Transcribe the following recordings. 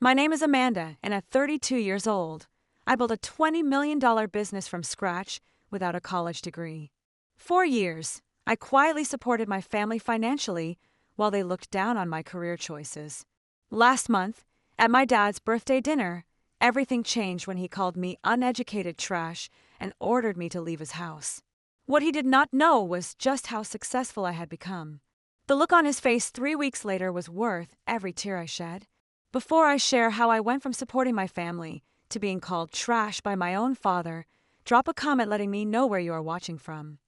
My name is Amanda, and at 32 years old, I built a $20 million business from scratch without a college degree. 4 years, I quietly supported my family financially while they looked down on my career choices. Last month, at my dad's birthday dinner, everything changed when he called me uneducated trash and ordered me to leave his house. What he did not know was just how successful I had become. The look on his face 3 weeks later was worth every tear I shed. Before I share how I went from supporting my family to being called trash by my own father, drop a comment letting me know where you are watching from.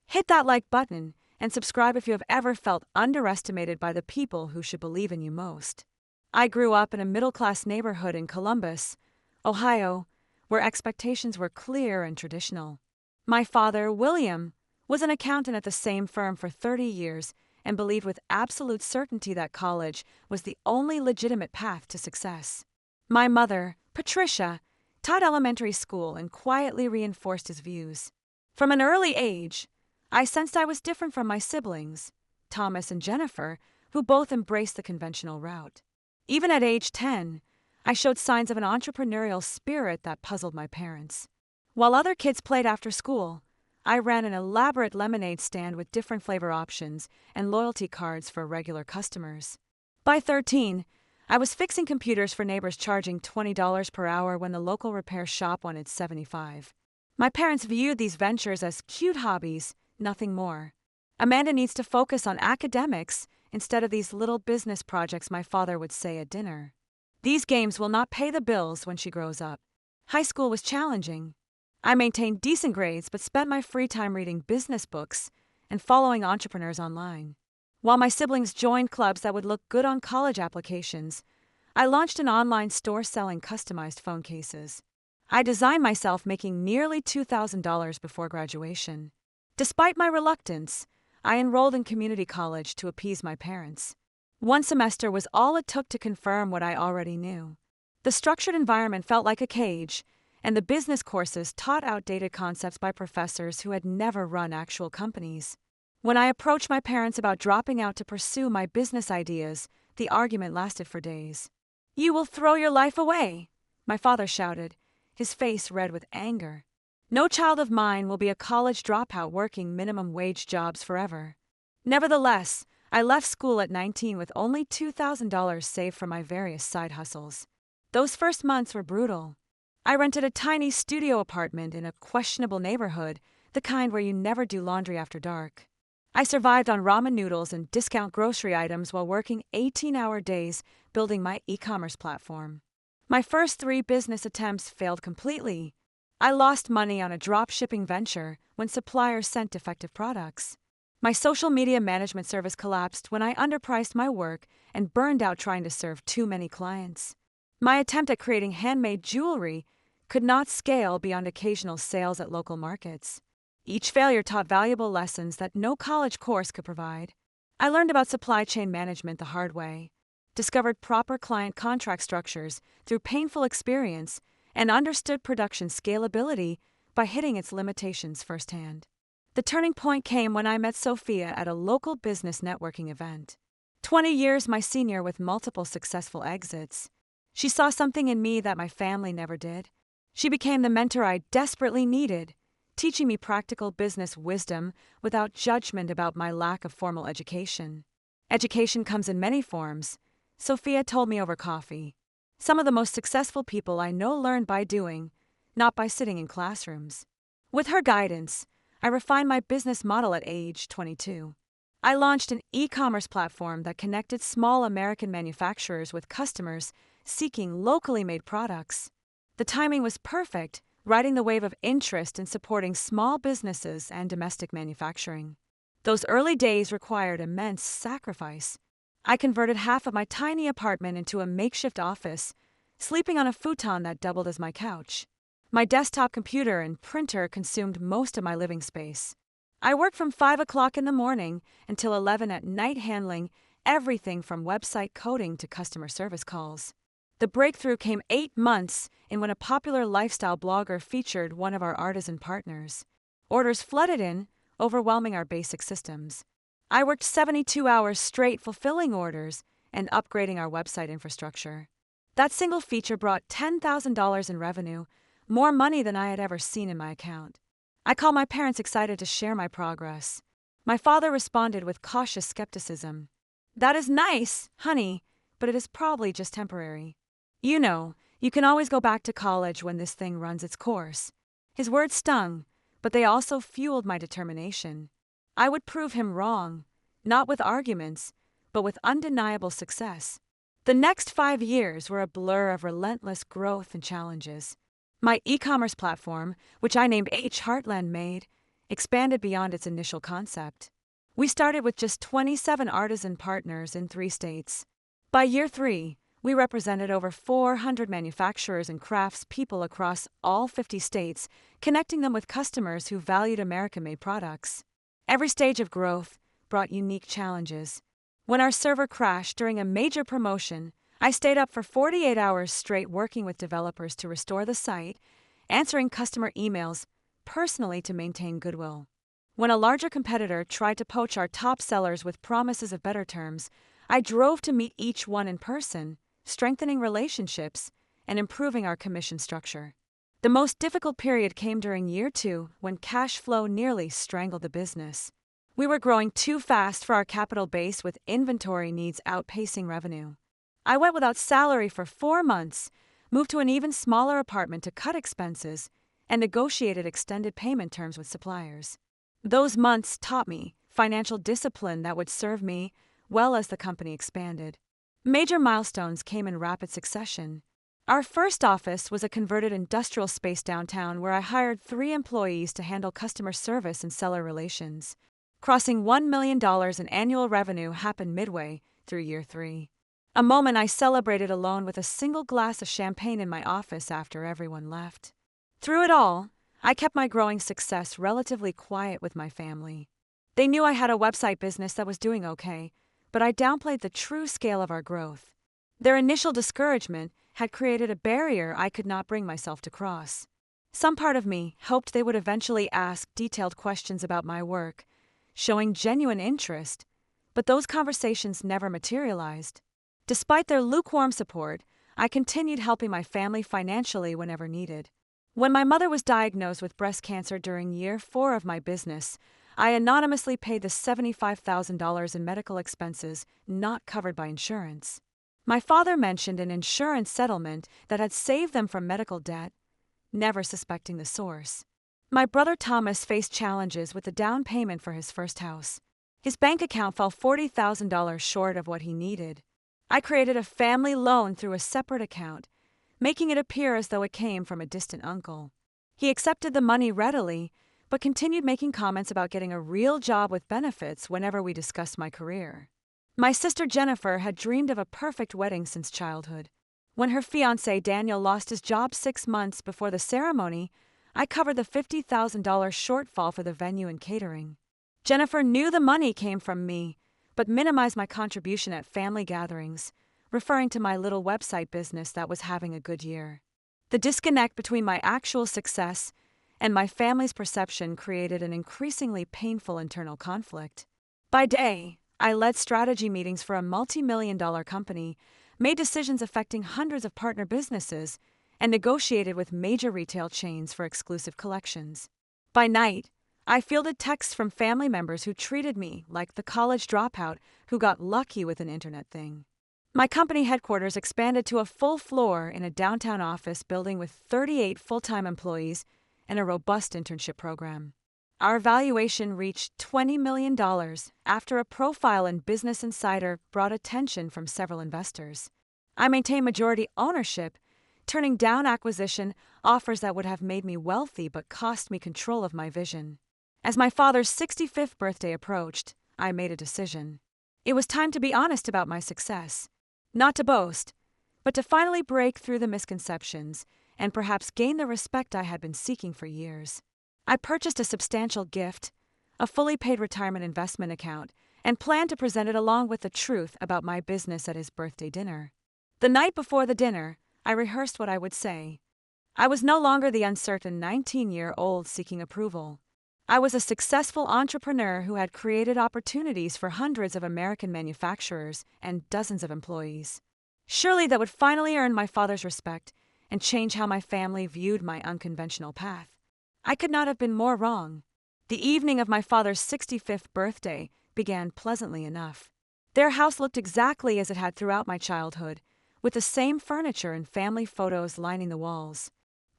Hit that like button and subscribe if you have ever felt underestimated by the people who should believe in you most. I grew up in a middle-class neighborhood in Columbus, Ohio, where expectations were clear and traditional. My father, William, was an accountant at the same firm for 30 years and believed with absolute certainty that college was the only legitimate path to success. My mother, Patricia, taught elementary school and quietly reinforced his views. From an early age, I sensed I was different from my siblings, Thomas and Jennifer, who both embraced the conventional route. Even at age 10, I showed signs of an entrepreneurial spirit that puzzled my parents. While other kids played after school, I ran an elaborate lemonade stand with different flavor options and loyalty cards for regular customers. By 13, I was fixing computers for neighbors charging $20 per hour when the local repair shop wanted $75. My parents viewed these ventures as cute hobbies, nothing more. Amanda needs to focus on academics instead of these little business projects, my father would say at dinner. These games will not pay the bills when she grows up. High school was challenging. I maintained decent grades but spent my free time reading business books and following entrepreneurs online. While my siblings joined clubs that would look good on college applications, I launched an online store selling customized phone cases. I designed myself making nearly $2,000 before graduation. Despite my reluctance, I enrolled in community college to appease my parents. One semester was all it took to confirm what I already knew. The structured environment felt like a cage, and the business courses taught outdated concepts by professors who had never run actual companies. When I approached my parents about dropping out to pursue my business ideas, the argument lasted for days. "You will throw your life away," my father shouted, his face red with anger. "No child of mine will be a college dropout working minimum wage jobs forever." Nevertheless, I left school at 19 with only $2,000 saved from my various side hustles. Those first months were brutal. I rented a tiny studio apartment in a questionable neighborhood, the kind where you never do laundry after dark. I survived on ramen noodles and discount grocery items while working 18-hour days building my e-commerce platform. My first 3 business attempts failed completely. I lost money on a drop-shipping venture when suppliers sent defective products. My social media management service collapsed when I underpriced my work and burned out trying to serve too many clients. My attempt at creating handmade jewelry could not scale beyond occasional sales at local markets. Each failure taught valuable lessons that no college course could provide. I learned about supply chain management the hard way, discovered proper client contract structures through painful experience, and understood production scalability by hitting its limitations firsthand. The turning point came when I met Sophia at a local business networking event. 20 years my senior with multiple successful exits. She saw something in me that my family never did. She became the mentor I desperately needed, teaching me practical business wisdom without judgment about my lack of formal education. Education comes in many forms, Sophia told me over coffee. Some of the most successful people I know learned by doing, not by sitting in classrooms. With her guidance, I refined my business model at age 22. I launched an e-commerce platform that connected small American manufacturers with customers seeking locally made products. The timing was perfect, riding the wave of interest in supporting small businesses and domestic manufacturing. Those early days required immense sacrifice. I converted half of my tiny apartment into a makeshift office, sleeping on a futon that doubled as my couch. My desktop computer and printer consumed most of my living space. I worked from 5 o'clock in the morning until 11 at night handling everything from website coding to customer service calls. The breakthrough came 8 months in when a popular lifestyle blogger featured one of our artisan partners. Orders flooded in, overwhelming our basic systems. I worked 72 hours straight fulfilling orders and upgrading our website infrastructure. That single feature brought $10,000 in revenue, more money than I had ever seen in my account. I called my parents excited to share my progress. My father responded with cautious skepticism. "That is nice, honey, but it is probably just temporary. You know, you can always go back to college when this thing runs its course." His words stung, but they also fueled my determination. I would prove him wrong, not with arguments, but with undeniable success. The next 5 years were a blur of relentless growth and challenges. My e-commerce platform, which I named Heartland Made, expanded beyond its initial concept. We started with just 27 artisan partners in 3 states. By year 3, we represented over 400 manufacturers and craftspeople across all 50 states, connecting them with customers who valued American-made products. Every stage of growth brought unique challenges. When our server crashed during a major promotion, I stayed up for 48 hours straight working with developers to restore the site, answering customer emails personally to maintain goodwill. When a larger competitor tried to poach our top sellers with promises of better terms, I drove to meet each one in person, strengthening relationships and improving our commission structure. The most difficult period came during year 2, when cash flow nearly strangled the business. We were growing too fast for our capital base, with inventory needs outpacing revenue. I went without salary for 4 months, moved to an even smaller apartment to cut expenses, and negotiated extended payment terms with suppliers. Those months taught me financial discipline that would serve me well as the company expanded. Major milestones came in rapid succession. Our first office was a converted industrial space downtown where I hired 3 employees to handle customer service and seller relations. Crossing $1 million in annual revenue happened midway through year 3. A moment I celebrated alone with a single glass of champagne in my office after everyone left. Through it all, I kept my growing success relatively quiet with my family. They knew I had a website business that was doing okay, but I downplayed the true scale of our growth. Their initial discouragement had created a barrier I could not bring myself to cross. Some part of me hoped they would eventually ask detailed questions about my work, showing genuine interest, but those conversations never materialized. Despite their lukewarm support, I continued helping my family financially whenever needed. When my mother was diagnosed with breast cancer during year 4 of my business, I anonymously paid the $75,000 in medical expenses not covered by insurance. My father mentioned an insurance settlement that had saved them from medical debt, never suspecting the source. My brother Thomas faced challenges with the down payment for his first house. His bank account fell $40,000 short of what he needed. I created a family loan through a separate account, making it appear as though it came from a distant uncle. He accepted the money readily, but continued making comments about getting a real job with benefits whenever we discussed my career. My sister Jennifer had dreamed of a perfect wedding since childhood. When her fiancé Daniel lost his job 6 months before the ceremony, I covered the $50,000 shortfall for the venue and catering. Jennifer knew the money came from me, but minimized my contribution at family gatherings, referring to my little website business that was having a good year. The disconnect between my actual success and my family's perception created an increasingly painful internal conflict. By day, I led strategy meetings for a multi-million-dollar company, made decisions affecting hundreds of partner businesses, and negotiated with major retail chains for exclusive collections. By night, I fielded texts from family members who treated me like the college dropout who got lucky with an internet thing. My company headquarters expanded to a full floor in a downtown office building with 38 full-time employees and a robust internship program. Our valuation reached $20 million after a profile in Business Insider brought attention from several investors. I maintain majority ownership, turning down acquisition offers that would have made me wealthy but cost me control of my vision. As my father's 65th birthday approached, I made a decision. It was time to be honest about my success. Not to boast, but to finally break through the misconceptions and perhaps gain the respect I had been seeking for years. I purchased a substantial gift, a fully paid retirement investment account, and planned to present it along with the truth about my business at his birthday dinner. The night before the dinner, I rehearsed what I would say. I was no longer the uncertain 19-year-old seeking approval. I was a successful entrepreneur who had created opportunities for hundreds of American manufacturers and dozens of employees. Surely that would finally earn my father's respect and change how my family viewed my unconventional path. I could not have been more wrong. The evening of my father's 65th birthday began pleasantly enough. Their house looked exactly as it had throughout my childhood, with the same furniture and family photos lining the walls.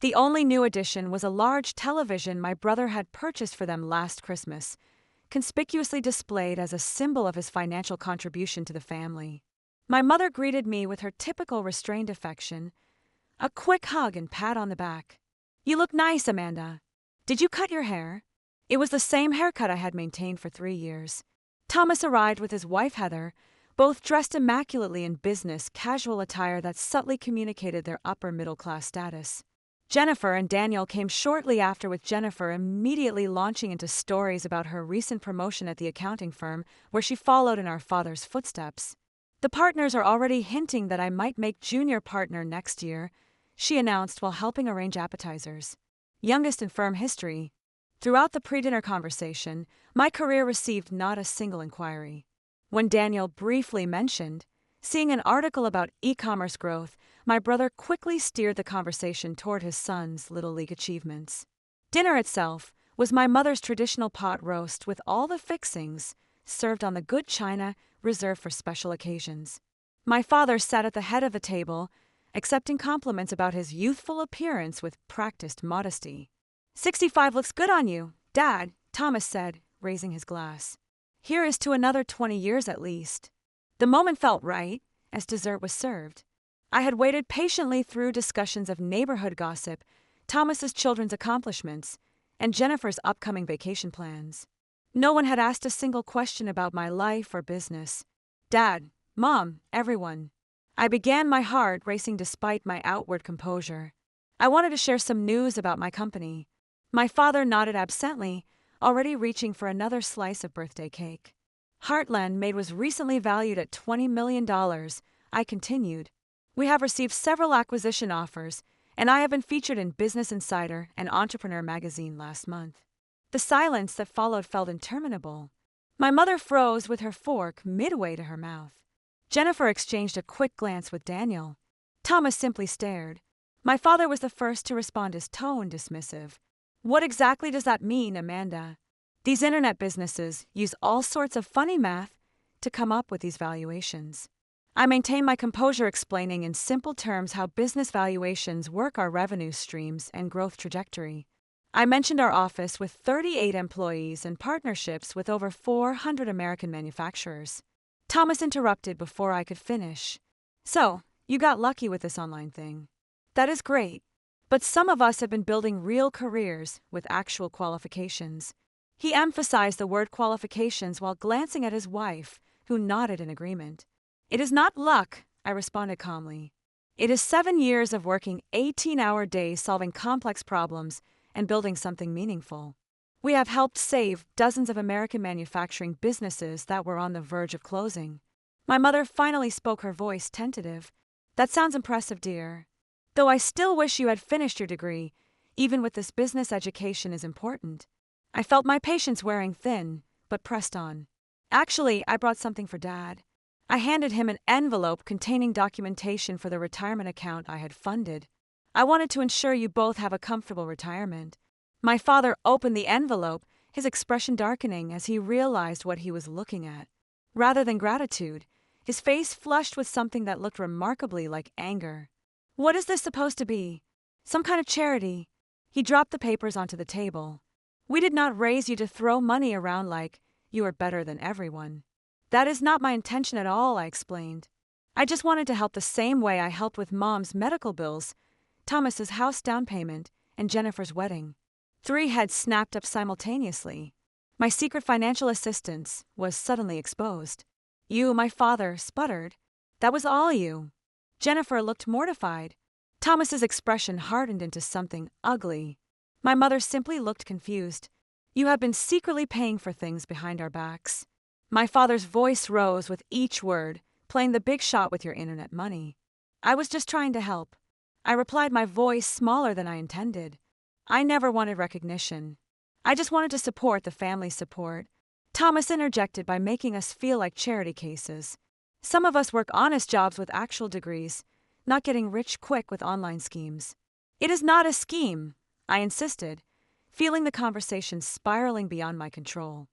The only new addition was a large television my brother had purchased for them last Christmas, conspicuously displayed as a symbol of his financial contribution to the family. My mother greeted me with her typical restrained affection, a quick hug and pat on the back. "You look nice, Amanda. Did you cut your hair?" It was the same haircut I had maintained for 3 years. Thomas arrived with his wife Heather, both dressed immaculately in business casual attire that subtly communicated their upper middle class status. Jennifer and Daniel came shortly after, with Jennifer immediately launching into stories about her recent promotion at the accounting firm where she followed in our father's footsteps. "The partners are already hinting that I might make junior partner next year," she announced while helping arrange appetizers. Youngest in firm history. Throughout the pre-dinner conversation, my career received not a single inquiry. When Daniel briefly mentioned seeing an article about e-commerce growth, my brother quickly steered the conversation toward his son's Little League achievements. Dinner itself was my mother's traditional pot roast with all the fixings, served on the good china reserved for special occasions. My father sat at the head of the table, accepting compliments about his youthful appearance with practiced modesty. "65 looks good on you, Dad," Thomas said, raising his glass. "Here is to another 20 years at least." The moment felt right, as dessert was served. I had waited patiently through discussions of neighborhood gossip, Thomas's children's accomplishments, and Jennifer's upcoming vacation plans. No one had asked a single question about my life or business. Dad, Mom, everyone. I began, my heart racing despite my outward composure. I wanted to share some news about my company. My father nodded absently, already reaching for another slice of birthday cake. "Heartland Made was recently valued at $20 million, I continued. "We have received several acquisition offers, and I have been featured in Business Insider and Entrepreneur magazine last month." The silence that followed felt interminable. My mother froze with her fork midway to her mouth. Jennifer exchanged a quick glance with Daniel. Thomas simply stared. My father was the first to respond, his tone dismissive. "What exactly does that mean, Amanda? These internet businesses use all sorts of funny math to come up with these valuations." I maintained my composure, explaining in simple terms how business valuations work, our revenue streams, and growth trajectory. I mentioned our office with 38 employees and partnerships with over 400 American manufacturers. Thomas interrupted before I could finish. "So, you got lucky with this online thing. That is great. But some of us have been building real careers with actual qualifications." He emphasized the word qualifications while glancing at his wife, who nodded in agreement. "It is not luck," I responded calmly. "It is 7 years of working 18-hour days solving complex problems and building something meaningful. We have helped save dozens of American manufacturing businesses that were on the verge of closing." My mother finally spoke, her voice tentative. "That sounds impressive, dear. Though I still wish you had finished your degree. Even with this, business education is important." I felt my patience wearing thin, but pressed on. "Actually, I brought something for Dad." I handed him an envelope containing documentation for the retirement account I had funded. "I wanted to ensure you both have a comfortable retirement." My father opened the envelope, his expression darkening as he realized what he was looking at. Rather than gratitude, his face flushed with something that looked remarkably like anger. "What is this supposed to be? Some kind of charity?" He dropped the papers onto the table. "We did not raise you to throw money around like you are better than everyone." "That is not my intention at all," I explained. "I just wanted to help the same way I helped with Mom's medical bills, Thomas's house down payment, and Jennifer's wedding." 3 heads snapped up simultaneously. My secret financial assistance was suddenly exposed. "You," my father sputtered. "That was all you." Jennifer looked mortified. Thomas's expression hardened into something ugly. My mother simply looked confused. "You have been secretly paying for things behind our backs." My father's voice rose with each word, playing the big shot with your internet money. "I was just trying to help," I replied, my voice smaller than I intended. "I never wanted recognition. I just wanted to support the family's support." Thomas interjected by making us feel like charity cases. Some of us work honest jobs with actual degrees, not getting rich quick with online schemes. It is not a scheme, I insisted, feeling the conversation spiraling beyond my control.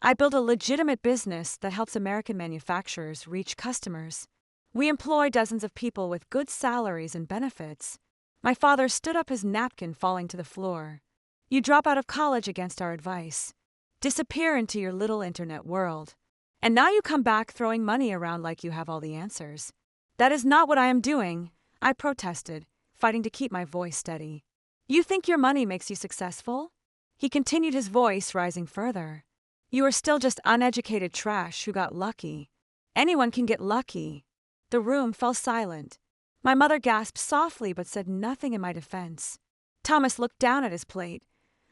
I built a legitimate business that helps American manufacturers reach customers. We employ dozens of people with good salaries and benefits. My father stood up, his napkin falling to the floor. You drop out of college against our advice. Disappear into your little internet world. And now you come back throwing money around like you have all the answers. That is not what I am doing, I protested, fighting to keep my voice steady. You think your money makes you successful? He continued, his voice rising further. You are still just uneducated trash who got lucky. Anyone can get lucky. The room fell silent. My mother gasped softly but said nothing in my defense. Thomas looked down at his plate,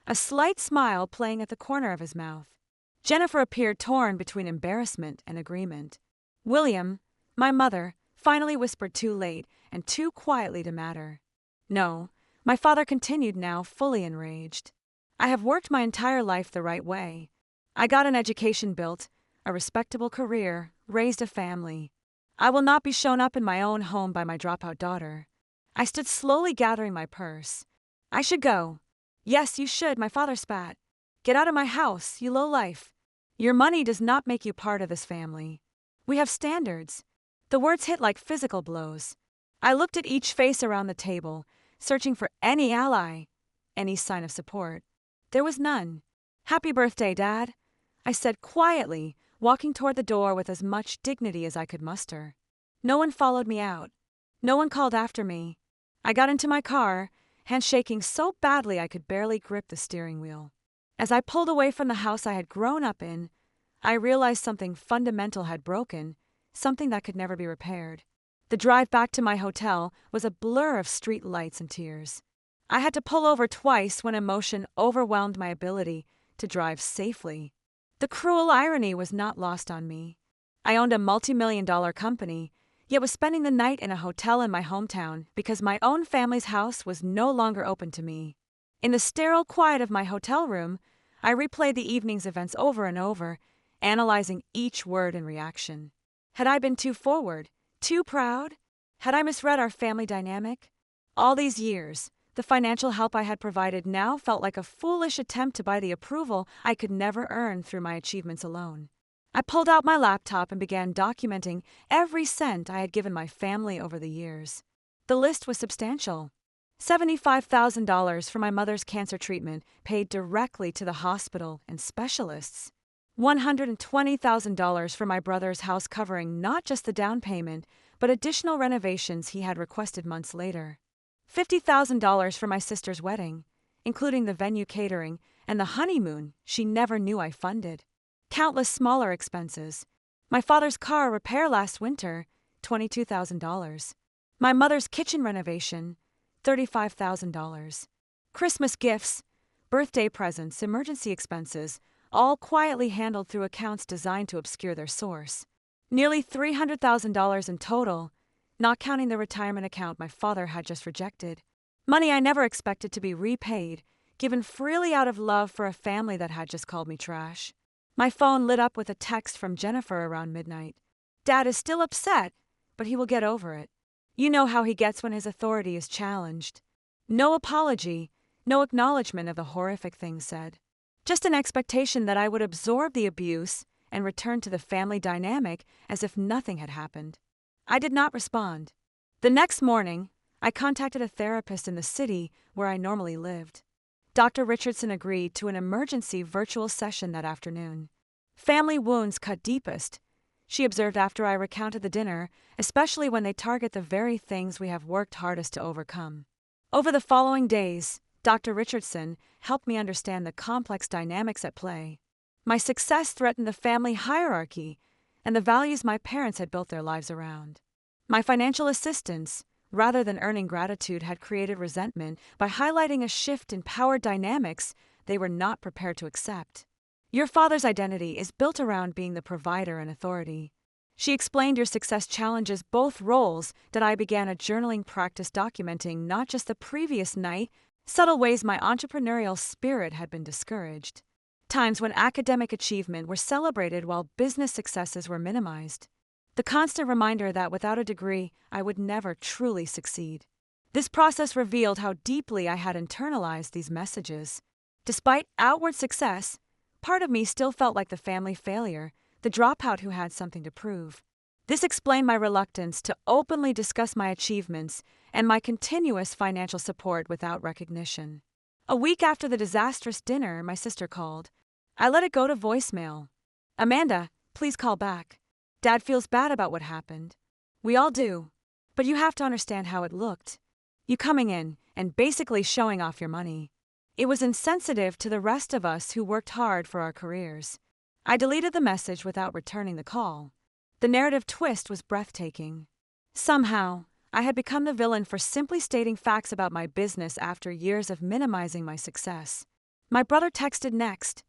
a slight smile playing at the corner of his mouth. Jennifer appeared, torn between embarrassment and agreement. William, my mother, finally whispered, too late and too quietly to matter. No, my father continued, now fully enraged. I have worked my entire life the right way. I got an education, built a respectable career, raised a family. I will not be shown up in my own home by my dropout daughter. I stood slowly, gathering my purse. I should go. Yes, you should, my father spat. Get out of my house, you lowlife. Your money does not make you part of this family. We have standards. The words hit like physical blows. I looked at each face around the table, searching for any ally, any sign of support. There was none. Happy birthday, Dad, I said quietly, walking toward the door with as much dignity as I could muster. No one followed me out. No one called after me. I got into my car, hands shaking so badly I could barely grip the steering wheel. As I pulled away from the house I had grown up in, I realized something fundamental had broken, something that could never be repaired. The drive back to my hotel was a blur of street lights and tears. I had to pull over twice when emotion overwhelmed my ability to drive safely. The cruel irony was not lost on me. I owned a multi-million-dollar company, yet was spending the night in a hotel in my hometown because my own family's house was no longer open to me. In the sterile quiet of my hotel room, I replayed the evening's events over and over, analyzing each word and reaction. Had I been too forward, too proud? Had I misread our family dynamic? All these years, the financial help I had provided now felt like a foolish attempt to buy the approval I could never earn through my achievements alone. I pulled out my laptop and began documenting every cent I had given my family over the years. The list was substantial. $75,000 for my mother's cancer treatment, paid directly to the hospital and specialists. $120,000 for my brother's house, covering not just the down payment, but additional renovations he had requested months later. $50,000 for my sister's wedding, including the venue, catering, and the honeymoon she never knew I funded. Countless smaller expenses. My father's car repair last winter, $22,000. My mother's kitchen renovation, $35,000. Christmas gifts, birthday presents, emergency expenses, all quietly handled through accounts designed to obscure their source. Nearly $300,000 in total, not counting the retirement account my father had just rejected. Money I never expected to be repaid, given freely out of love for a family that had just called me trash. My phone lit up with a text from Jennifer around midnight. Dad is still upset, but he will get over it. You know how he gets when his authority is challenged. No apology, no acknowledgement of the horrific things said. Just an expectation that I would absorb the abuse and return to the family dynamic as if nothing had happened. I did not respond. The next morning, I contacted a therapist in the city where I normally lived. Dr. Richardson agreed to an emergency virtual session that afternoon. Family wounds cut deepest, she observed after I recounted the dinner, especially when they target the very things we have worked hardest to overcome. Over the following days, Dr. Richardson helped me understand the complex dynamics at play. My success threatened the family hierarchy and the values my parents had built their lives around. My financial assistance, rather than earning gratitude, had created resentment by highlighting a shift in power dynamics they were not prepared to accept. Your father's identity is built around being the provider and authority. She explained, your success challenges both roles. That I began a journaling practice documenting not just the previous night, subtle ways my entrepreneurial spirit had been discouraged. Times when academic achievement were celebrated while business successes were minimized. the constant reminder that without a degree, I would never truly succeed. This process revealed how deeply I had internalized these messages. Despite outward success, part of me still felt like the family failure, the dropout who had something to prove. This explained my reluctance to openly discuss my achievements and my continuous financial support without recognition. A week after the disastrous dinner, my sister called. I let it go to voicemail. "Amanda, please call back. Dad feels bad about what happened. We all do. But you have to understand how it looked. You coming in and basically showing off your money. It was insensitive to the rest of us who worked hard for our careers." I deleted the message without returning the call. The narrative twist was breathtaking. Somehow, I had become the villain for simply stating facts about my business after years of minimizing my success. My brother texted next.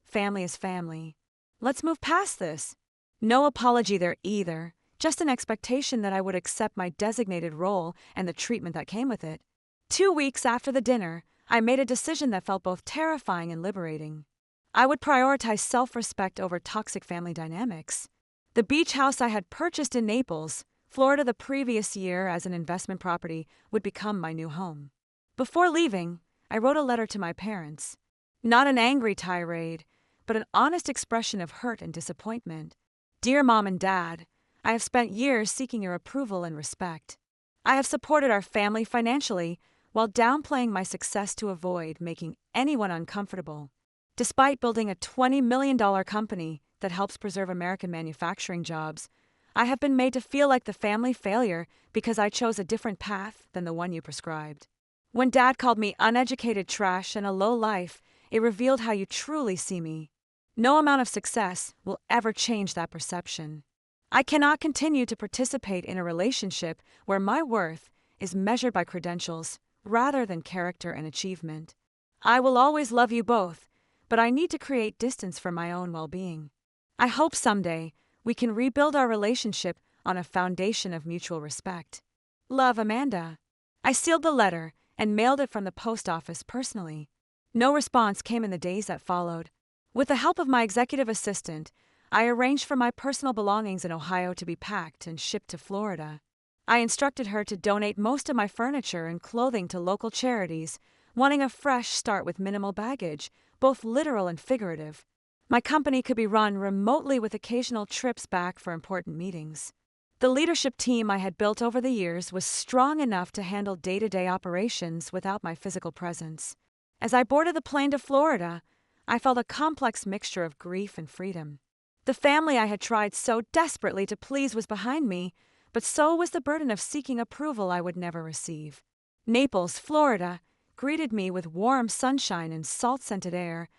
"Family is family. Let's move past this." No apology there either, just an expectation that I would accept my designated role and the treatment that came with it. 2 weeks after the dinner, I made a decision that felt both terrifying and liberating. I would prioritize self-respect over toxic family dynamics. The beach house I had purchased in Naples, Florida the previous year as an investment property would become my new home. Before leaving, I wrote a letter to my parents. Not an angry tirade, but an honest expression of hurt and disappointment. "Dear Mom and Dad, I have spent years seeking your approval and respect. I have supported our family financially while downplaying my success to avoid making anyone uncomfortable. Despite building a $20 million company that helps preserve American manufacturing jobs, I have been made to feel like the family failure because I chose a different path than the one you prescribed. When Dad called me uneducated trash and a low life, it revealed how you truly see me. No amount of success will ever change that perception. I cannot continue to participate in a relationship where my worth is measured by credentials rather than character and achievement. I will always love you both, but I need to create distance for my own well-being. I hope someday we can rebuild our relationship on a foundation of mutual respect. Love, Amanda." I sealed the letter and mailed it from the post office personally. No response came in the days that followed. With the help of my executive assistant, I arranged for my personal belongings in Ohio to be packed and shipped to Florida. I instructed her to donate most of my furniture and clothing to local charities, wanting a fresh start with minimal baggage, both literal and figurative. My company could be run remotely with occasional trips back for important meetings. The leadership team I had built over the years was strong enough to handle day-to-day operations without my physical presence. As I boarded the plane to Florida, I felt a complex mixture of grief and freedom. The family I had tried so desperately to please was behind me, but so was the burden of seeking approval I would never receive. Naples, Florida, greeted me with warm sunshine and salt-scented air,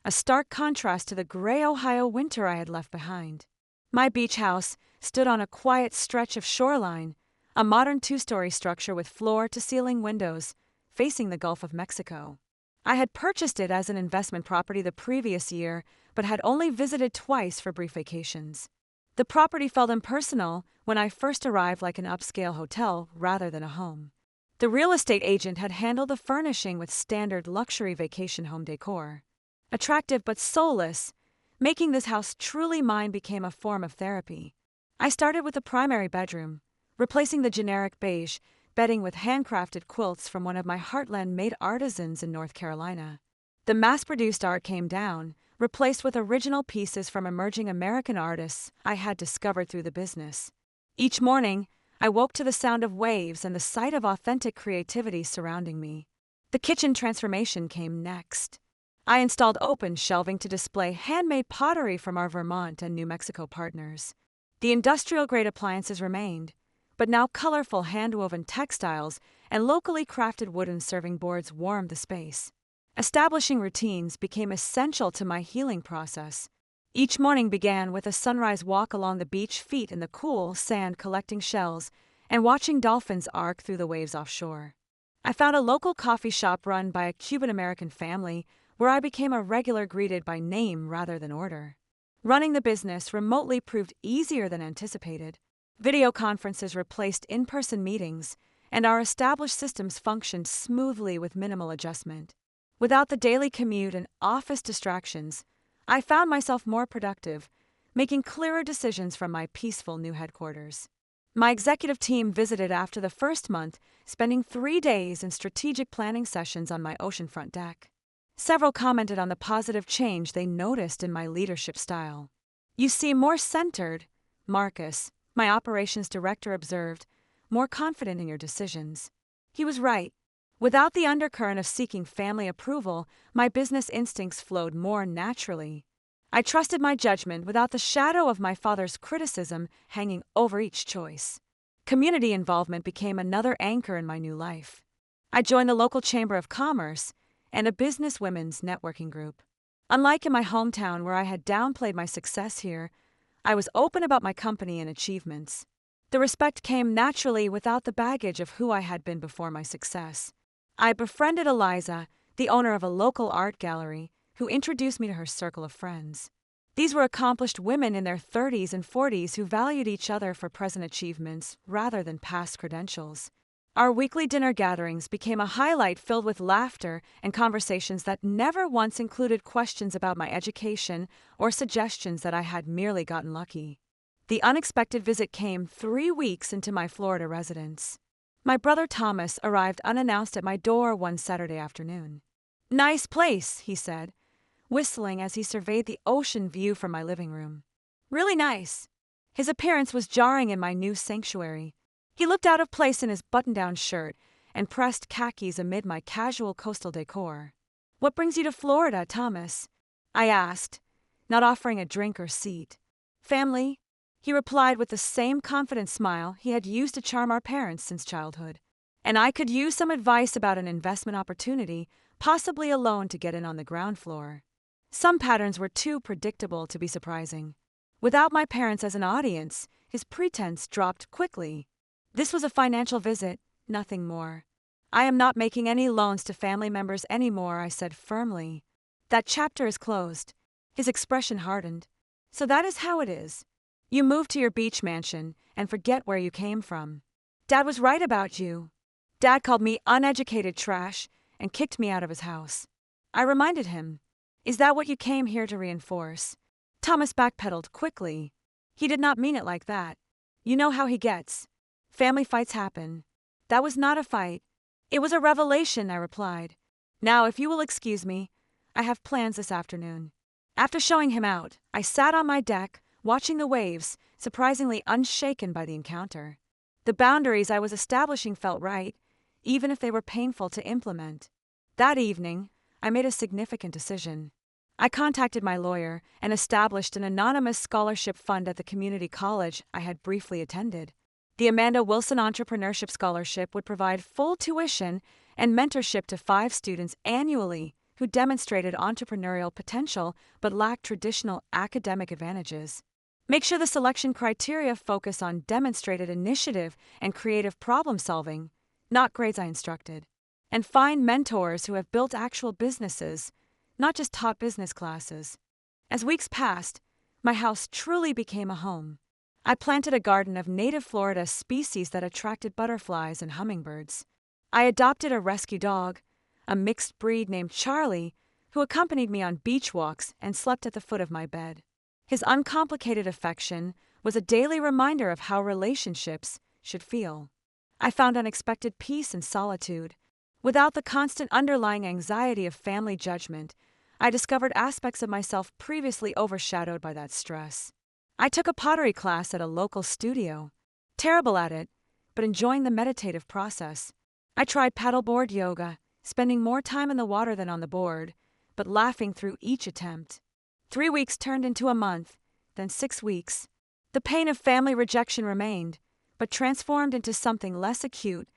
a stark contrast to the gray Ohio winter I had left behind. My beach house stood on a quiet stretch of shoreline, a modern 2-story structure with floor-to-ceiling windows, facing the Gulf of Mexico. I had purchased it as an investment property the previous year, but had only visited twice for brief vacations. The property felt impersonal when I first arrived, like an upscale hotel rather than a home. The real estate agent had handled the furnishing with standard luxury vacation home decor. Attractive but soulless, making this house truly mine became a form of therapy. I started with the primary bedroom, replacing the generic beige bedding with handcrafted quilts from one of my Heartland-made artisans in North Carolina. The mass-produced art came down, replaced with original pieces from emerging American artists I had discovered through the business. Each morning, I woke to the sound of waves and the sight of authentic creativity surrounding me. The kitchen transformation came next. I installed open shelving to display handmade pottery from our Vermont and New Mexico partners. The industrial-grade appliances remained, but now colorful hand-woven textiles and locally crafted wooden serving boards warmed the space. Establishing routines became essential to my healing process. Each morning began with a sunrise walk along the beach, feet in the cool sand collecting shells and watching dolphins arc through the waves offshore. I found a local coffee shop run by a Cuban-American family where I became a regular, greeted by name rather than order. Running the business remotely proved easier than anticipated. Video conferences replaced in-person meetings, and our established systems functioned smoothly with minimal adjustment. Without the daily commute and office distractions, I found myself more productive, making clearer decisions from my peaceful new headquarters. My executive team visited after the first month, spending 3 days in strategic planning sessions on my oceanfront deck. Several commented on the positive change they noticed in my leadership style. "You seem more centered," Marcus, my operations director, observed, "more confident in your decisions." He was right. Without the undercurrent of seeking family approval, my business instincts flowed more naturally. I trusted my judgment without the shadow of my father's criticism hanging over each choice. Community involvement became another anchor in my new life. I joined the local Chamber of Commerce and a business women's networking group. Unlike in my hometown where I had downplayed my success here, I was open about my company and achievements. The respect came naturally without the baggage of who I had been before my success. I befriended Eliza, the owner of a local art gallery, who introduced me to her circle of friends. These were accomplished women in their 30s and 40s who valued each other for present achievements rather than past credentials. Our weekly dinner gatherings became a highlight filled with laughter and conversations that never once included questions about my education or suggestions that I had merely gotten lucky. The unexpected visit came 3 weeks into my Florida residence. My brother Thomas arrived unannounced at my door one Saturday afternoon. "Nice place," he said, whistling as he surveyed the ocean view from my living room. "Really nice." His appearance was jarring in my new sanctuary. He looked out of place in his button-down shirt and pressed khakis amid my casual coastal decor. "What brings you to Florida, Thomas?" I asked, not offering a drink or seat. "Family," he replied with the same confident smile he had used to charm our parents since childhood. "And I could use some advice about an investment opportunity, possibly a loan to get in on the ground floor." Some patterns were too predictable to be surprising. Without my parents as an audience, his pretense dropped quickly. This was a financial visit, nothing more. "I am not making any loans to family members anymore," I said firmly. "That chapter is closed." His expression hardened. "So that is how it is. You move to your beach mansion and forget where you came from. Dad was right about you. Dad called me uneducated trash and kicked me out of his house." I reminded him. "Is that what you came here to reinforce?" Thomas backpedaled quickly. "He did not mean it like that. You know how he gets. Family fights happen." "That was not a fight. It was a revelation," I replied. "Now, if you will excuse me, I have plans this afternoon." After showing him out, I sat on my deck, watching the waves, surprisingly unshaken by the encounter. The boundaries I was establishing felt right, even if they were painful to implement. That evening, I made a significant decision. I contacted my lawyer and established an anonymous scholarship fund at the community college I had briefly attended. The Amanda Wilson Entrepreneurship Scholarship would provide full tuition and mentorship to 5 students annually who demonstrated entrepreneurial potential but lacked traditional academic advantages. Make sure the selection criteria focus on demonstrated initiative and creative problem solving, not grades I instructed. And find mentors who have built actual businesses, not just taught business classes. As weeks passed, my house truly became a home. I planted a garden of native Florida species that attracted butterflies and hummingbirds. I adopted a rescue dog, a mixed breed named Charlie, who accompanied me on beach walks and slept at the foot of my bed. His uncomplicated affection was a daily reminder of how relationships should feel. I found unexpected peace in solitude. Without the constant underlying anxiety of family judgment, I discovered aspects of myself previously overshadowed by that stress. I took a pottery class at a local studio. Terrible at it, but enjoying the meditative process. I tried paddleboard yoga, spending more time in the water than on the board, but laughing through each attempt. 3 weeks turned into a month, then 6 weeks. The pain of family rejection remained, but transformed into something less acute,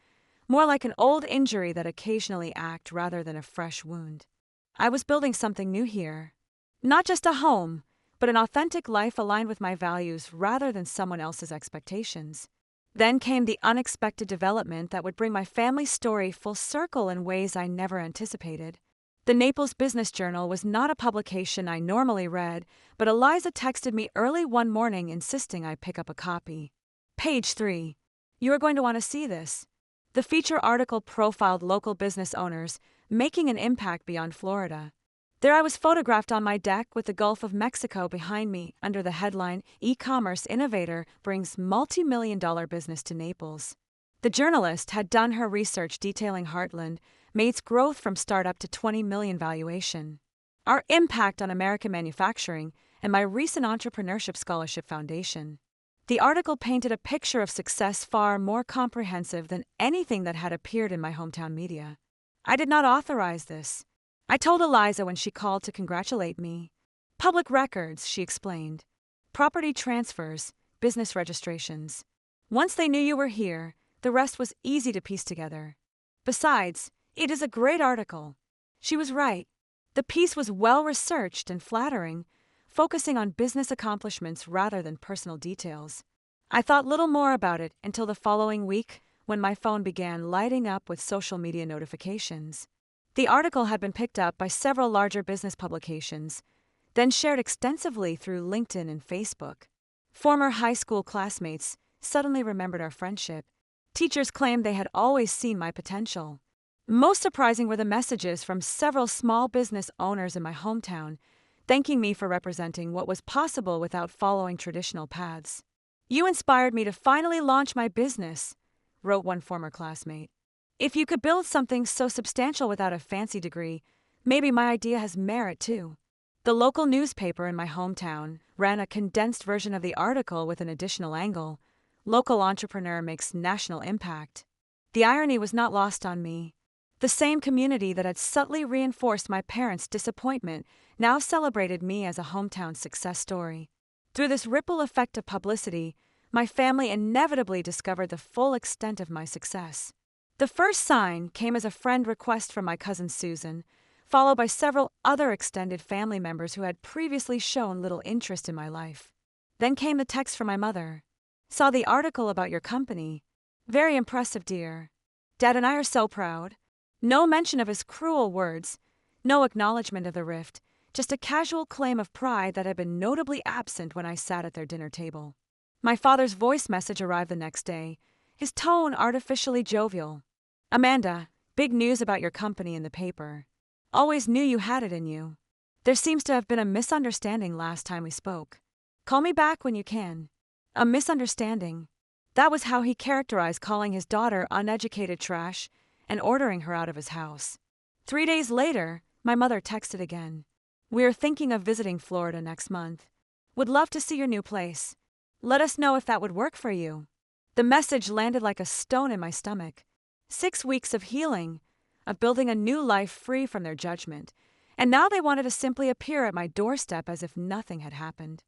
more like an old injury that occasionally acted rather than a fresh wound. I was building something new here. Not just a home, but an authentic life aligned with my values rather than someone else's expectations. Then came the unexpected development that would bring my family's story full circle in ways I never anticipated. The Naples Business Journal was not a publication I normally read, but Eliza texted me early one morning insisting I pick up a copy. Page 3. "You are going to want to see this." The feature article profiled local business owners making an impact beyond Florida. There I was photographed on my deck with the Gulf of Mexico behind me under the headline, "E-commerce innovator brings multi-million-dollar business to Naples." The journalist had done her research detailing Heartland, Mate's growth from startup to 20 million valuation, our impact on American manufacturing, and my recent entrepreneurship scholarship foundation. The article painted a picture of success far more comprehensive than anything that had appeared in my hometown media. I did not authorize this. I told Eliza when she called to congratulate me. Public records, she explained. Property transfers, business registrations. Once they knew you were here, the rest was easy to piece together. Besides, it is a great article. She was right. The piece was well-researched and flattering, focusing on business accomplishments rather than personal details. I thought little more about it until the following week, when my phone began lighting up with social media notifications. The article had been picked up by several larger business publications, then shared extensively through LinkedIn and Facebook. Former high school classmates suddenly remembered our friendship. Teachers claimed they had always seen my potential. Most surprising were the messages from several small business owners in my hometown, thanking me for representing what was possible without following traditional paths. "You inspired me to finally launch my business," wrote one former classmate. "If you could build something so substantial without a fancy degree, maybe my idea has merit too." The local newspaper in my hometown ran a condensed version of the article with an additional angle. Local entrepreneur makes national impact. The irony was not lost on me. The same community that had subtly reinforced my parents' disappointment now celebrated me as a hometown success story. Through this ripple effect of publicity, my family inevitably discovered the full extent of my success. The first sign came as a friend request from my cousin Susan, followed by several other extended family members who had previously shown little interest in my life. Then came the text from my mother. "Saw the article about your company. Very impressive, dear. Dad and I are so proud." No mention of his cruel words, no acknowledgement of the rift, just a casual claim of pride that had been notably absent when I sat at their dinner table. My father's voice message arrived the next day, his tone artificially jovial. "Amanda, big news about your company in the paper. Always knew you had it in you. There seems to have been a misunderstanding last time we spoke. Call me back when you can." A misunderstanding. That was how he characterized calling his daughter uneducated trash and ordering her out of his house. 3 days later, my mother texted again. "We are thinking of visiting Florida next month. Would love to see your new place. Let us know if that would work for you." The message landed like a stone in my stomach. 6 weeks of healing, of building a new life free from their judgment, and now they wanted to simply appear at my doorstep as if nothing had happened.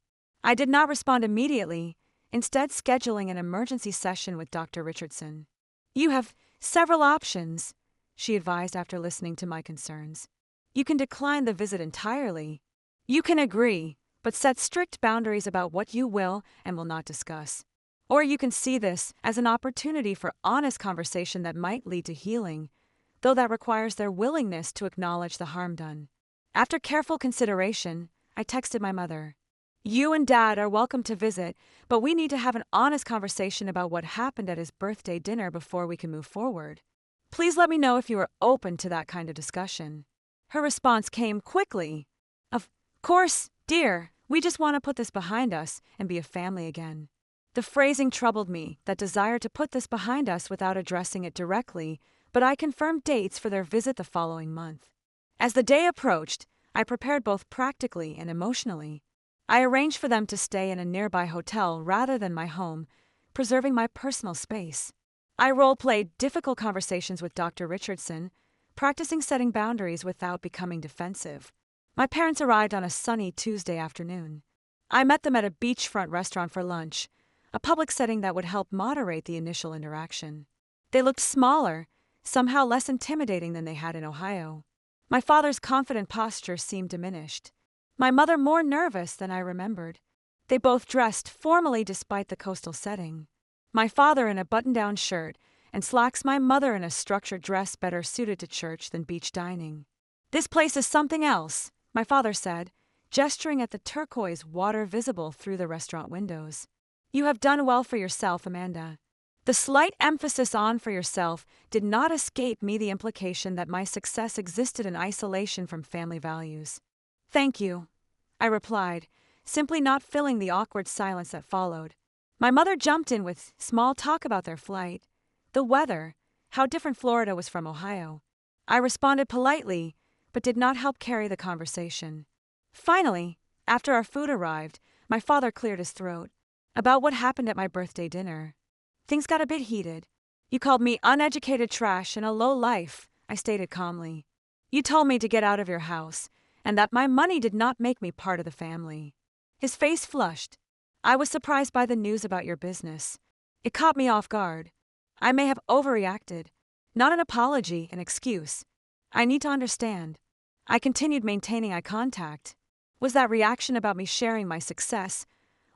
I did not respond immediately, instead scheduling an emergency session with Dr. Richardson. "You have several options," she advised after listening to my concerns. "You can decline the visit entirely. You can agree, but set strict boundaries about what you will and will not discuss. Or you can see this as an opportunity for honest conversation that might lead to healing, though that requires their willingness to acknowledge the harm done." After careful consideration, I texted my mother. "You and Dad are welcome to visit, but we need to have an honest conversation about what happened at his birthday dinner before we can move forward. Please let me know if you are open to that kind of discussion." Her response came quickly. "Of course, dear, we just want to put this behind us and be a family again." The phrasing troubled me, that desire to put this behind us without addressing it directly, but I confirmed dates for their visit the following month. As the day approached, I prepared both practically and emotionally. I arranged for them to stay in a nearby hotel rather than my home, preserving my personal space. I role-played difficult conversations with Dr. Richardson, practicing setting boundaries without becoming defensive. My parents arrived on a sunny Tuesday afternoon. I met them at a beachfront restaurant for lunch, a public setting that would help moderate the initial interaction. They looked smaller, somehow less intimidating than they had in Ohio. My father's confident posture seemed diminished. My mother more nervous than I remembered. They both dressed formally despite the coastal setting. My father in a button-down shirt and slacks, my mother in a structured dress better suited to church than beach dining. "This place is something else," my father said, gesturing at the turquoise water visible through the restaurant windows. "You have done well for yourself, Amanda." The slight emphasis on "for yourself" did not escape me the implication that my success existed in isolation from family values. "Thank you," I replied, simply not filling the awkward silence that followed. My mother jumped in with small talk about their flight, the weather, how different Florida was from Ohio. I responded politely, but did not help carry the conversation. Finally, after our food arrived, my father cleared his throat. About what happened at my birthday dinner. Things got a bit heated. "You called me uneducated trash and a low life," I stated calmly. "You told me to get out of your house, and that my money did not make me part of the family." His face flushed. "I was surprised by the news about your business. It caught me off guard. I may have overreacted. Not an apology, an excuse. I need to understand." I continued maintaining eye contact. Was that reaction about me sharing my success,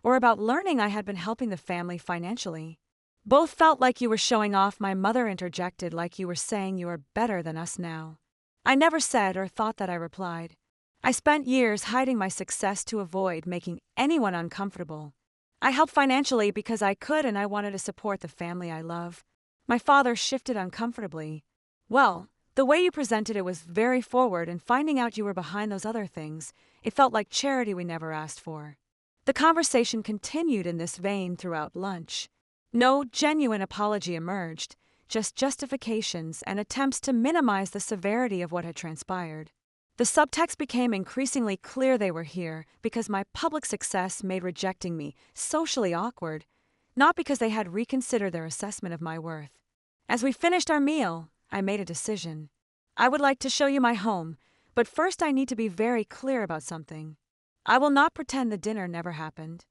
or about learning I had been helping the family financially? "Both felt like you were showing off," my mother interjected, "like you were saying you are better than us now." I never said or thought that, I replied. I spent years hiding my success to avoid making anyone uncomfortable. I helped financially because I could, and I wanted to support the family I love. My father shifted uncomfortably. "Well, the way you presented it was very forward, and finding out you were behind those other things, it felt like charity we never asked for." The conversation continued in this vein throughout lunch. No genuine apology emerged, just justifications and attempts to minimize the severity of what had transpired. The subtext became increasingly clear: they were here because my public success made rejecting me socially awkward, not because they had reconsidered their assessment of my worth. As we finished our meal, I made a decision. "I would like to show you my home, but first I need to be very clear about something. I will not pretend the dinner never happened.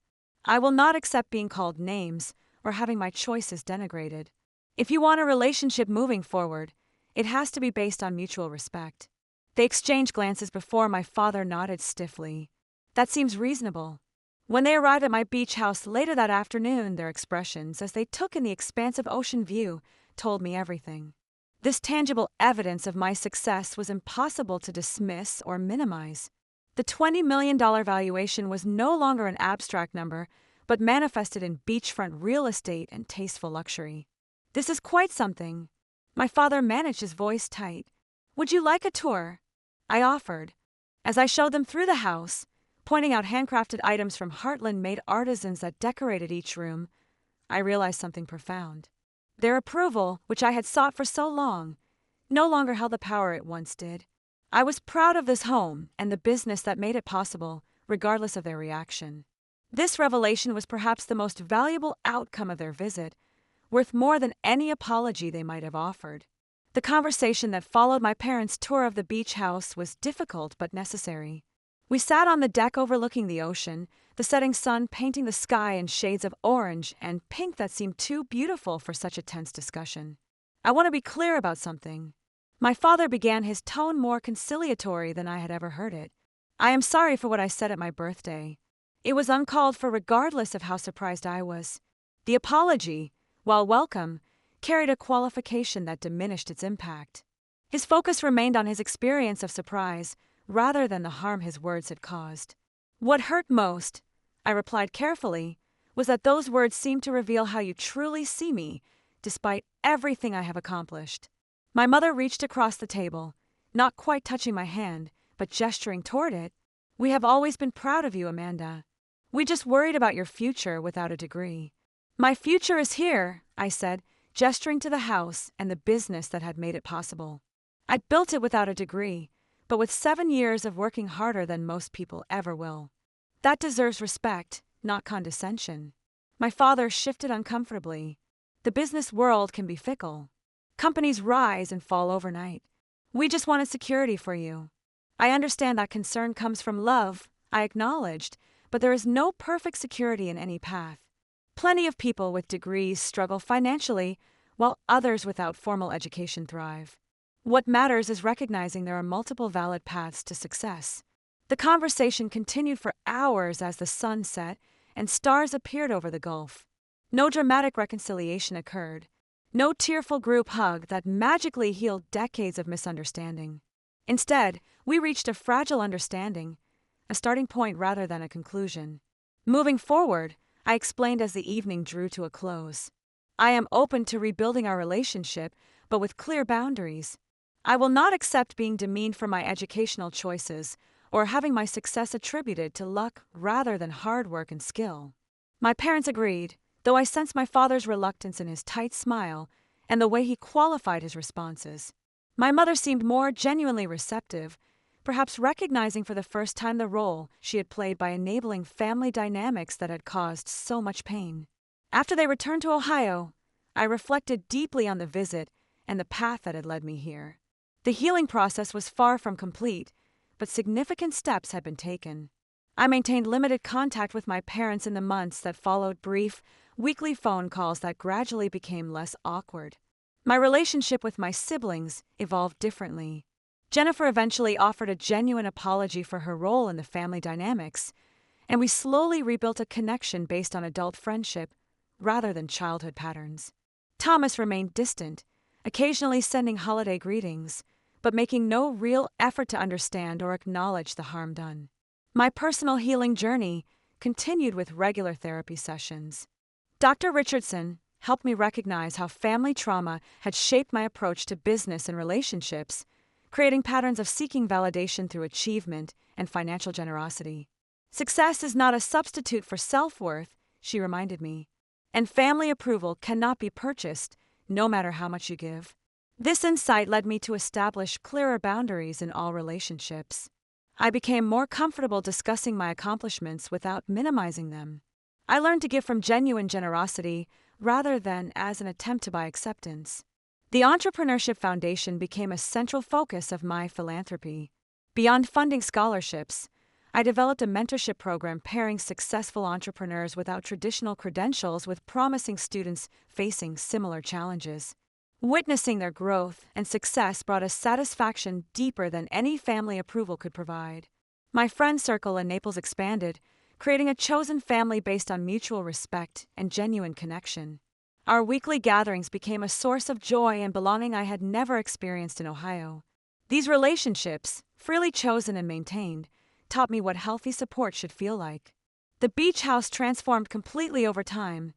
I will not accept being called names or having my choices denigrated. If you want a relationship moving forward, it has to be based on mutual respect." They exchanged glances before my father nodded stiffly. "That seems reasonable." When they arrived at my beach house later that afternoon, their expressions, as they took in the expansive ocean view, told me everything. This tangible evidence of my success was impossible to dismiss or minimize. The $20 million valuation was no longer an abstract number, but manifested in beachfront real estate and tasteful luxury. "This is quite something." My father managed his voice tight. "Would you like a tour?" I offered. As I showed them through the house, pointing out handcrafted items from Heartland-made artisans that decorated each room, I realized something profound. Their approval, which I had sought for so long, no longer held the power it once did. I was proud of this home and the business that made it possible, regardless of their reaction. This revelation was perhaps the most valuable outcome of their visit, worth more than any apology they might have offered. The conversation that followed my parents' tour of the beach house was difficult but necessary. We sat on the deck overlooking the ocean, the setting sun painting the sky in shades of orange and pink that seemed too beautiful for such a tense discussion. "I want to be clear about something." My father began, his tone more conciliatory than I had ever heard it. "I am sorry for what I said at my birthday. It was uncalled for regardless of how surprised I was. The apology, while welcome, carried a qualification that diminished its impact." His focus remained on his experience of surprise, rather than the harm his words had caused. "What hurt most," I replied carefully, "was that those words seemed to reveal how you truly see me, despite everything I have accomplished." My mother reached across the table, not quite touching my hand, but gesturing toward it. "We have always been proud of you, Amanda. We just worried about your future without a degree." "My future is here," I said, gesturing to the house and the business that had made it possible. I'd built it without a degree, but with 7 years of working harder than most people ever will. That deserves respect, not condescension. My father shifted uncomfortably. "The business world can be fickle. Companies rise and fall overnight. We just wanted security for you." "I understand that concern comes from love," I acknowledged, "but there is no perfect security in any path. Plenty of people with degrees struggle financially, while others without formal education thrive. What matters is recognizing there are multiple valid paths to success." The conversation continued for hours as the sun set and stars appeared over the gulf. No dramatic reconciliation occurred. No tearful group hug that magically healed decades of misunderstanding. Instead, we reached a fragile understanding, a starting point rather than a conclusion. Moving forward, I explained as the evening drew to a close. "I am open to rebuilding our relationship, but with clear boundaries. I will not accept being demeaned for my educational choices or having my success attributed to luck rather than hard work and skill. My parents agreed, though I sensed my father's reluctance in his tight smile and the way he qualified his responses. My mother seemed more genuinely receptive, perhaps recognizing for the first time the role she had played by enabling family dynamics that had caused so much pain. After they returned to Ohio, I reflected deeply on the visit and the path that had led me here. The healing process was far from complete, but significant steps had been taken. I maintained limited contact with my parents in the months that followed, brief, weekly phone calls that gradually became less awkward. My relationship with my siblings evolved differently. Jennifer eventually offered a genuine apology for her role in the family dynamics, and we slowly rebuilt a connection based on adult friendship rather than childhood patterns. Thomas remained distant, occasionally sending holiday greetings, but making no real effort to understand or acknowledge the harm done. My personal healing journey continued with regular therapy sessions. Dr. Richardson helped me recognize how family trauma had shaped my approach to business and relationships, creating patterns of seeking validation through achievement and financial generosity. Success is not a substitute for self-worth, she reminded me, and family approval cannot be purchased, no matter how much you give. This insight led me to establish clearer boundaries in all relationships. I became more comfortable discussing my accomplishments without minimizing them. I learned to give from genuine generosity rather than as an attempt to buy acceptance. The Entrepreneurship Foundation became a central focus of my philanthropy. Beyond funding scholarships, I developed a mentorship program pairing successful entrepreneurs without traditional credentials with promising students facing similar challenges. Witnessing their growth and success brought a satisfaction deeper than any family approval could provide. My friend circle in Naples expanded, creating a chosen family based on mutual respect and genuine connection. Our weekly gatherings became a source of joy and belonging I had never experienced in Ohio. These relationships, freely chosen and maintained, taught me what healthy support should feel like. The beach house transformed completely over time,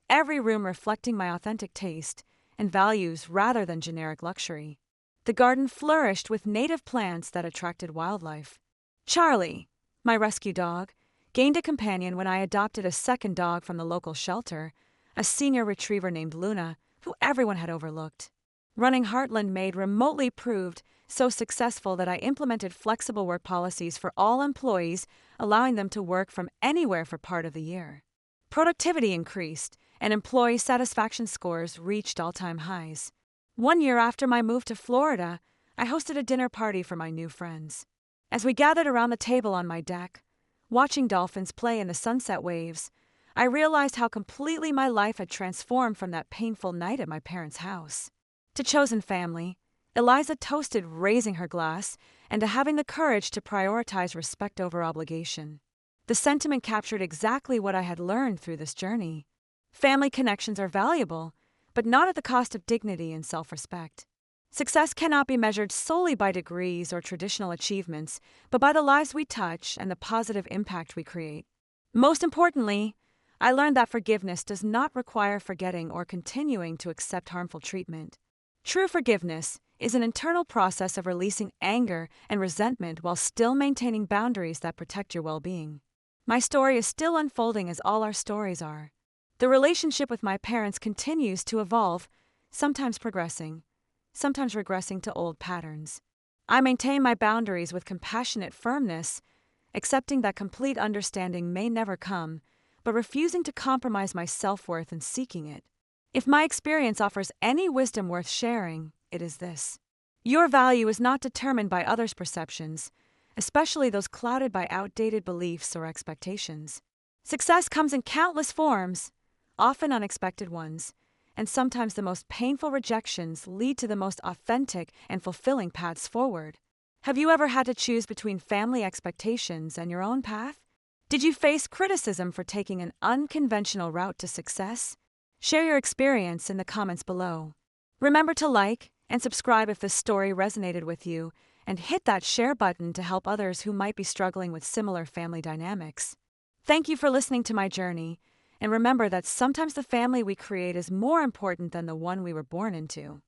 every room reflecting my authentic taste and values rather than generic luxury. The garden flourished with native plants that attracted wildlife. Charlie, my rescue dog, gained a companion when I adopted a second dog from the local shelter, a senior retriever named Luna, who everyone had overlooked. Running Heartland Maid remotely proved so successful that I implemented flexible work policies for all employees, allowing them to work from anywhere for part of the year. Productivity increased, and employee satisfaction scores reached all-time highs. 1 year after my move to Florida, I hosted a dinner party for my new friends. As we gathered around the table on my deck, watching dolphins play in the sunset waves, I realized how completely my life had transformed from that painful night at my parents' house. To chosen family, Eliza toasted raising her glass and to having the courage to prioritize respect over obligation. The sentiment captured exactly what I had learned through this journey. Family connections are valuable, but not at the cost of dignity and self-respect. Success cannot be measured solely by degrees or traditional achievements, but by the lives we touch and the positive impact we create. Most importantly, I learned that forgiveness does not require forgetting or continuing to accept harmful treatment. True forgiveness is an internal process of releasing anger and resentment while still maintaining boundaries that protect your well-being. My story is still unfolding as all our stories are. The relationship with my parents continues to evolve, sometimes progressing, sometimes regressing to old patterns. I maintain my boundaries with compassionate firmness, accepting that complete understanding may never come, but refusing to compromise my self-worth in seeking it. If my experience offers any wisdom worth sharing, it is this. Your value is not determined by others' perceptions, especially those clouded by outdated beliefs or expectations. Success comes in countless forms, often unexpected ones, and sometimes the most painful rejections lead to the most authentic and fulfilling paths forward. Have you ever had to choose between family expectations and your own path? Did you face criticism for taking an unconventional route to success? Share your experience in the comments below. Remember to like and subscribe if this story resonated with you, and hit that share button to help others who might be struggling with similar family dynamics. Thank you for listening to my journey, and remember that sometimes the family we create is more important than the one we were born into.